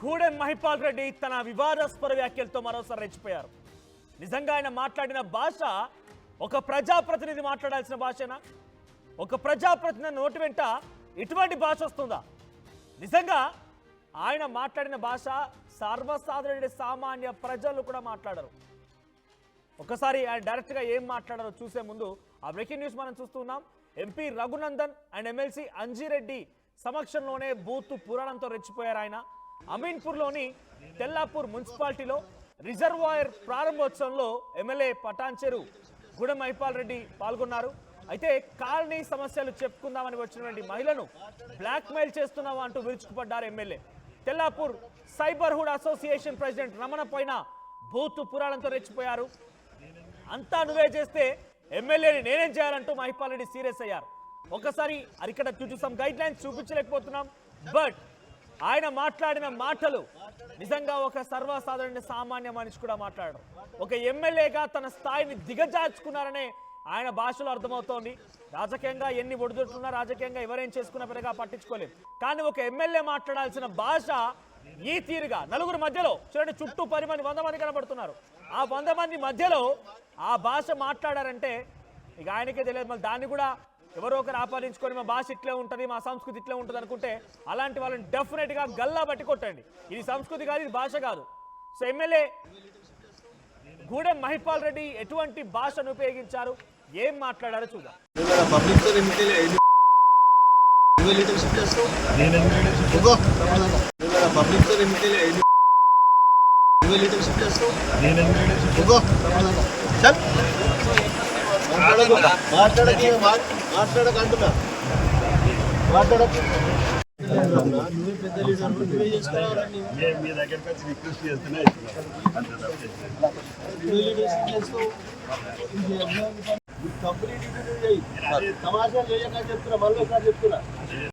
గూడెం మహిపాల్ రెడ్డి తన వివాదాస్పద వ్యాఖ్యలతో మరోసారి రెచ్చిపోయారు. నిజంగా ఆయన మాట్లాడిన భాష ఒక ప్రజాప్రతినిధి మాట్లాడాల్సిన భాషేనా? ఒక ప్రజాప్రతినిధి నోటి వెంట ఇటువంటి భాష వస్తుందా? నిజంగా ఆయన మాట్లాడిన భాష సర్వసాధారణ సామాన్య ప్రజలు కూడా మాట్లాడరు. ఒకసారి ఆయన డైరెక్ట్గా ఏం మాట్లాడారో చూసే ముందు ఆ బ్రేకింగ్ న్యూస్ మనం చూస్తున్నాం. MP Raghunandan and MLC Anji Reddy సమక్షంలోనే బూతు పురాణంతో రెచ్చిపోయారు ఆయన. అమీన్పూర్లోని తెల్లాపూర్ మున్సిపాలిటీలో రిజర్వాయర్ ప్రారంభోత్సవంలో ఎమ్మెల్యే పటాన్చెరు గూడెం మహిపాల్ రెడ్డి పాల్గొన్నారు. అయితే కాలనీ సమస్యలు చెప్పుకుందామని వచ్చినటువంటి మహిళను బ్లాక్మెయిల్ చేస్తున్నావా అంటూ విరుచుకుపడ్డారు MLA. Tellapur Cyberhood association president Ramana పైన బూతు పురాణంతో రెచ్చిపోయారు. అంతా నువ్వే చేస్తే ఎమ్మెల్యేని నేనేం చేయాలంటూ మహిపాల్ రెడ్డి సీరియస్ అయ్యారు. ఒకసారి ఇక్కడ సమ్ గైడ్ లైన్స్ చూపించలేకపోతున్నాం, బట్ ఆయన మాట్లాడిన మాటలు నిజంగా ఒక సర్వసాధారణ సామాన్య మనిషి కూడా మాట్లాడరు. ఒక ఎమ్మెల్యేగా తన స్థాయిని దిగజార్చుకున్నారనే ఆయన భాషలో అర్థమవుతోంది. రాజకీయంగా ఎన్ని ఒడిదుడుతున్నా, రాజకీయంగా ఎవరేం చేసుకున్న పెద్దగా పట్టించుకోలేదు. కానీ ఒక ఎమ్మెల్యే మాట్లాడాల్సిన భాష ఈ తీరుగా నలుగురు మధ్యలో చూడండి, చుట్టూ 10 మంది 100 మంది కనబడుతున్నారు. ఆ 100 మంది మధ్యలో ఆ భాష మాట్లాడారంటే ఇక ఆయనకే తెలియదు. మళ్ళీ దాన్ని కూడా ఎవరో ఒకరు ఆపాదించుకొని మా భాష ఇట్లే ఉంటుంది, మా సంస్కృతి ఇట్లే ఉంటుంది అనుకుంటే అలాంటి వాళ్ళని డెఫినెట్గా గల్లా బట్టి కొట్టండి. ఇది సంస్కృతి కాదు, ఇది భాష కాదు. సో ఎమ్మెల్యే గూడెం మహిపాల్ రెడ్డి ఎటువంటి భాషను ఉపయోగించారు, ఏం మాట్లాడారో చూద్దాం. మాట్లాడకంటున్నా మీ దగ్గరికి వచ్చి రిక్వెస్ట్ చేస్తున్నా కంప్లీట్ తమాషా చేయక చెప్తున్నా, మళ్ళీ ఒకసారి చెప్తున్నా.